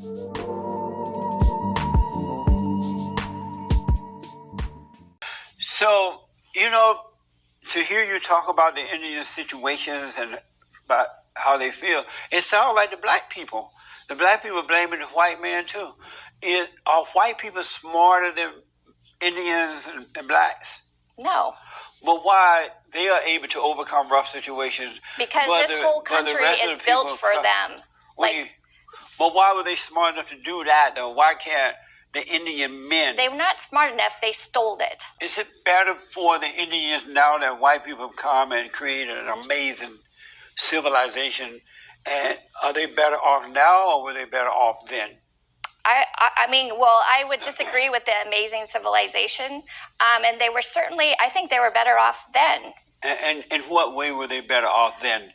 So, to hear you talk about the Indian situations and about how they feel, it sounds like the black people. The black people blaming the white man too. Are white people smarter than Indians and blacks? No. But why they are able to overcome rough situations? Because this whole country is built for them. But why were they smart enough to do that though? Why can't the Indian men? They were not smart enough. They stole it. Is it better for the Indians now that white people have come and created an amazing civilization? And are they better off now, or were they better off then? I would disagree with the amazing civilization. And they were certainly, I think they were better off then. And in what way were they better off then?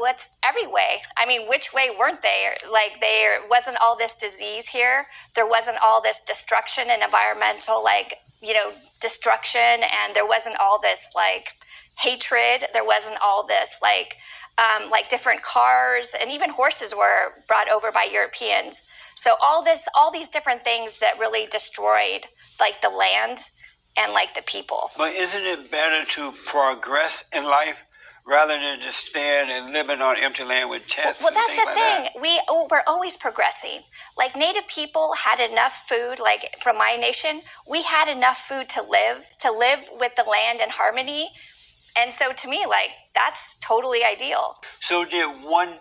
It's every way. I mean, which way weren't they? Like, there wasn't all this disease here. There wasn't all this destruction and environmental, destruction. And there wasn't all this, hatred. There wasn't all this, different cars. And even horses were brought over by Europeans. So all these different things that really destroyed, the land and, the people. But isn't it better to progress in life rather than just stand and living on empty land with tents? Well, that's the thing. We're always progressing. Native people had enough food, from my nation, we had enough food to live with the land in harmony. And so to me, that's totally ideal. So did one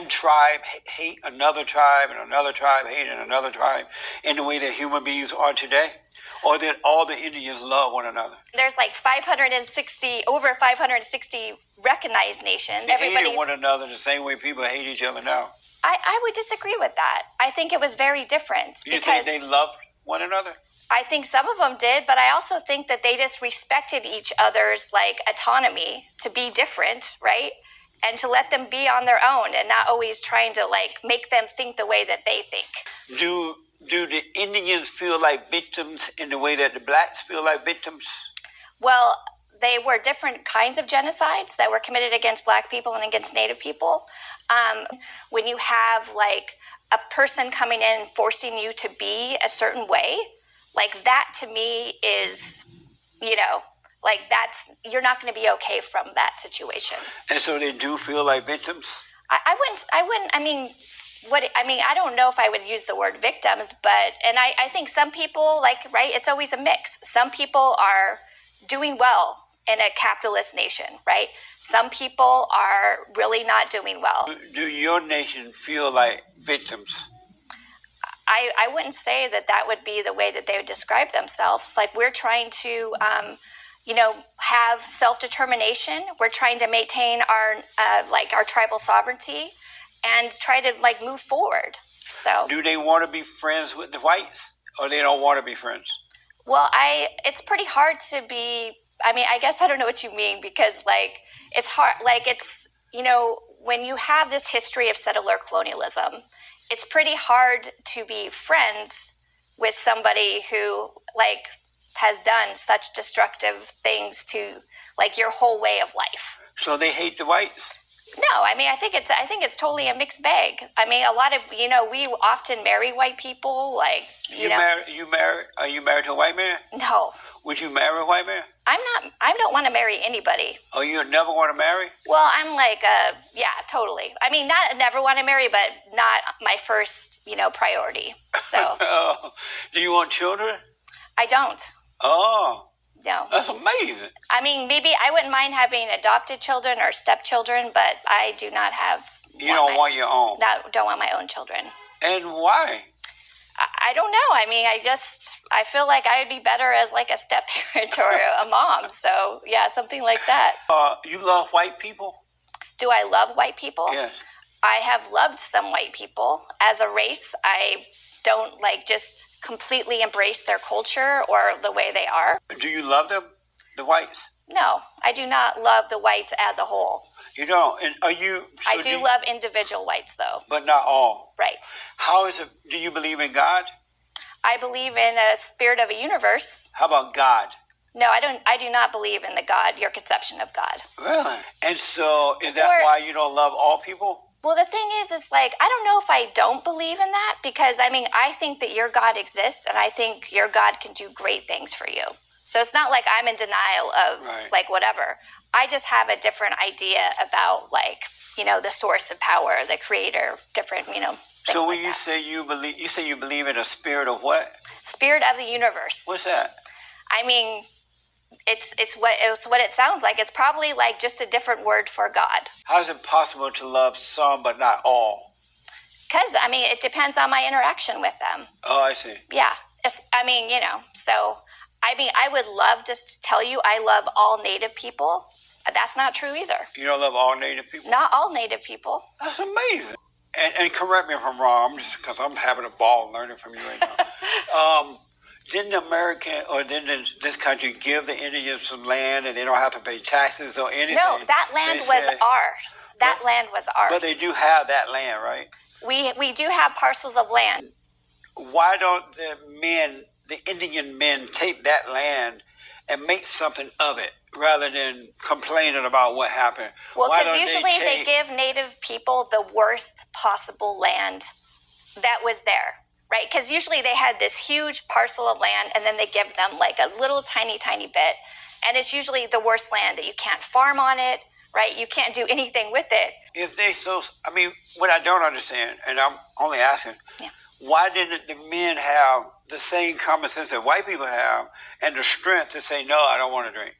tribe hate another tribe and another tribe hate another tribe in the way that human beings are today? Or did all the Indians love one another? There's over 560 recognized nations. They hated one another the same way people hate each other now. I would disagree with that. I think it was very different. You think they loved one another? I think some of them did, but I also think that they just respected each other's autonomy to be different, right? And to let them be on their own and not always trying to make them think the way that they think. Do the Indians feel like victims in the way that the blacks feel like victims? Well, they were different kinds of genocides that were committed against black people and against Native people. When you have a person coming in and forcing you to be a certain way, that to me is, you're not going to be okay from that situation. And so they do feel like victims? I don't know if I would use the word victims, and I think some people, it's always a mix. Some people are doing well in a capitalist nation, right? Some people are really not doing well. Do your nation feel like victims? I wouldn't say that would be the way that they would describe themselves. We're trying to, have self-determination. We're trying to maintain our tribal sovereignty and try to move forward. So, do they want to be friends with the whites, or they don't want to be friends? Well, it's pretty hard to be. I guess I don't know what you mean, because it's hard. When you have this history of settler colonialism, it's pretty hard to be friends with somebody who has done such destructive things to your whole way of life. So they hate the whites? No, I think it's totally a mixed bag. A lot of we often marry white people. Are you married to a white man? No. Would you marry a white man? I'm not. I don't want to marry anybody. Oh, you never want to marry? Well, I'm yeah, totally. Not never want to marry, but not my first priority. So. Oh. Do you want children? I don't. Oh. No. That's amazing. Maybe I wouldn't mind having adopted children or stepchildren, but I do not have. You don't want your own? Don't want my own children. And why? I don't know. I feel like I would be better as a step-parent or a mom. So, yeah, something like that. You love white people? Do I love white people? Yes. I have loved some white people. As a race, I don't just completely embrace their culture or the way they are. Do you love them, the whites? No, I do not love the whites as a whole. You don't? And are you... So I do love individual whites, though. But not all? Right. How is it... Do you believe in God? I believe in a spirit of a universe. How about God? No, I do not believe in the God, your conception of God. Really? And so is that why you don't love all people? Well, the thing is like, I don't know if I don't believe in that, because I mean, I think that your God exists, and I think your God can do great things for you. So it's not like I'm in denial of like whatever. I just have a different idea about like, the source of power, the creator, different, things So when like you that. say you believe in a spirit of what? Spirit of the universe. What's that? I mean, it's what it sounds like. It's probably like just a different word for God. How is it possible to love some but not all? Because, I mean, it depends on my interaction with them. Oh, I see. Yeah. So, I mean, I would love to tell you I love all Native people. That's not true either. You don't love all Native people? Not all Native people. That's amazing. And correct me if I'm wrong, because I'm having a ball learning from you right now. Didn't this country give the Indians some land and they don't have to pay taxes or anything? No, that land was ours. That land was ours. But they do have that land, right? We do have parcels of land. Why don't the Indian men, take that land and make something of it rather than complaining about what happened? Well, because usually they give Native people the worst possible land that was there. Right? Because usually they had this huge parcel of land, and then they give them like a little tiny bit. And it's usually the worst land that you can't farm on it, right? You can't do anything with it. What I don't understand, and I'm only asking, why didn't the men have the same common sense that white people have and the strength to say, no, I don't want to drink?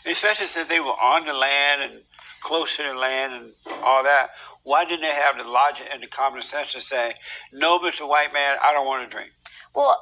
Especially since they were on the land and close to the land and all that. Why didn't they have the logic and the common sense to say, no, Mr. White Man, I don't want to drink? Well,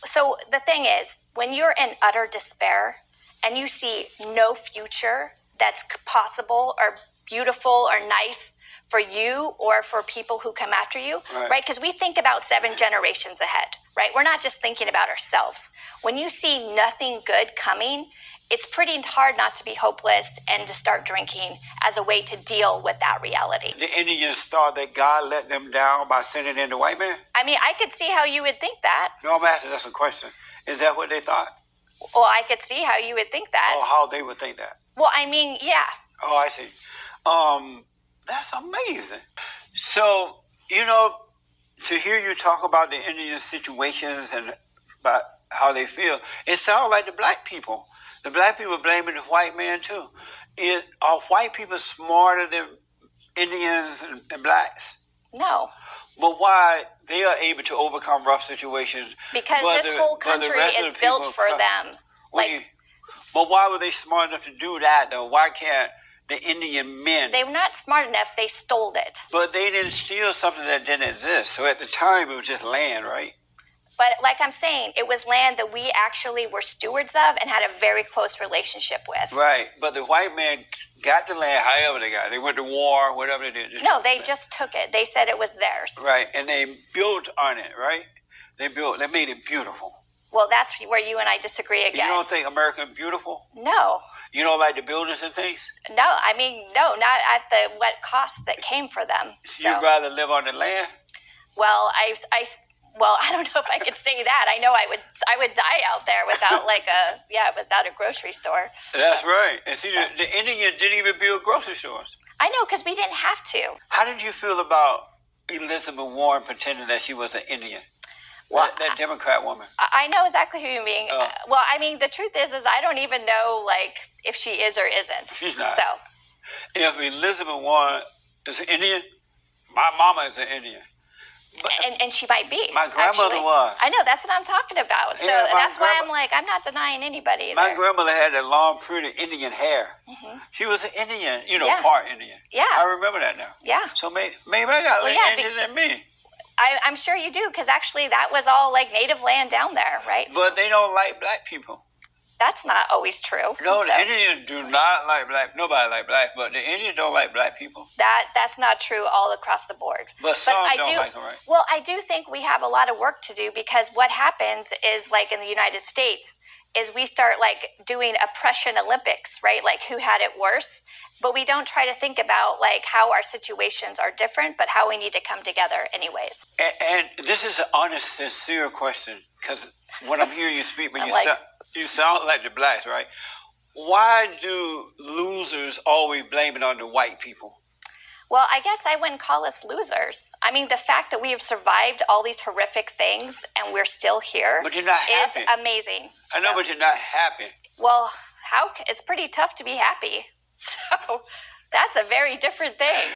so the thing is, when you're in utter despair and you see no future that's possible or beautiful or nice for you or for people who come after you, right? Because we think about 7 generations ahead, right? We're not just thinking about ourselves. When you see nothing good coming, it's pretty hard not to be hopeless and to start drinking as a way to deal with that reality. The Indians thought that God let them down by sending in the white man? I mean, I could see how you would think that. No, I'm asking, that's a question. Is that what they thought? Well, I could see how you would think that. Oh, how they would think that? Well, I mean, yeah. Oh, I see. That's amazing. So, to hear you talk about the Indian situations and about how they feel, it sounds like the black people. The black people blaming the white man too. Are white people smarter than Indians and blacks? No. But why they are able to overcome rough situations? Because this whole country is built for them. But why were they smart enough to do that though? Why can't the Indian men? They were not smart enough. They stole it. But they didn't steal something that didn't exist. So at the time it was just land, right? But like I'm saying, it was land that we actually were stewards of and had a very close relationship with. Right. But the white man got the land however they got it. They went to war, whatever they did. No, they just took it. They said it was theirs. Right. And they built on it, right? They made it beautiful. Well, that's where you and I disagree again. You don't think America beautiful? No. You don't like the buildings and things? No, I mean, no, not at the what cost that came for them. So. You'd rather live on the land? Well, I don't know if I could say that. I know I would die out there without without a grocery store. That's right. And see, the Indians didn't even build grocery stores. I know, because we didn't have to. How did you feel about Elizabeth Warren pretending that she was an Indian? Well, that Democrat woman. I know exactly who you mean. Well, I mean, the truth is I don't even know if she is or isn't. She's not. So, if Elizabeth Warren is an Indian, my mama is an Indian. And she might be. My grandmother was. I know, that's what I'm talking about. So that's why I'm not denying anybody. My grandmother had that long, pretty Indian hair. Mm-hmm. She was an Indian, part Indian. Yeah. I remember that now. Yeah. So maybe I got less Indians than me. I'm sure you do, because actually that was all native land down there, right? But they don't like black people. That's not always true. No, the Indians do not like black. Nobody like black, but the Indians don't like black people. That's not true all across the board. But some don't like them, right? Well, I do think we have a lot of work to do, because what happens is, in the United States, is we start doing oppression Olympics, right? Who had it worse. But we don't try to think about how our situations are different, but how we need to come together anyways. And this is an honest, sincere question, because when I'm hearing you speak, but you sound like the blacks, right? Why do losers always blame it on the white people? Well, I guess I wouldn't call us losers. I mean, the fact that we have survived all these horrific things and we're still here But you're not is happy. amazing. I know, but you're not happy. Well, it's pretty tough to be happy. So that's a very different thing.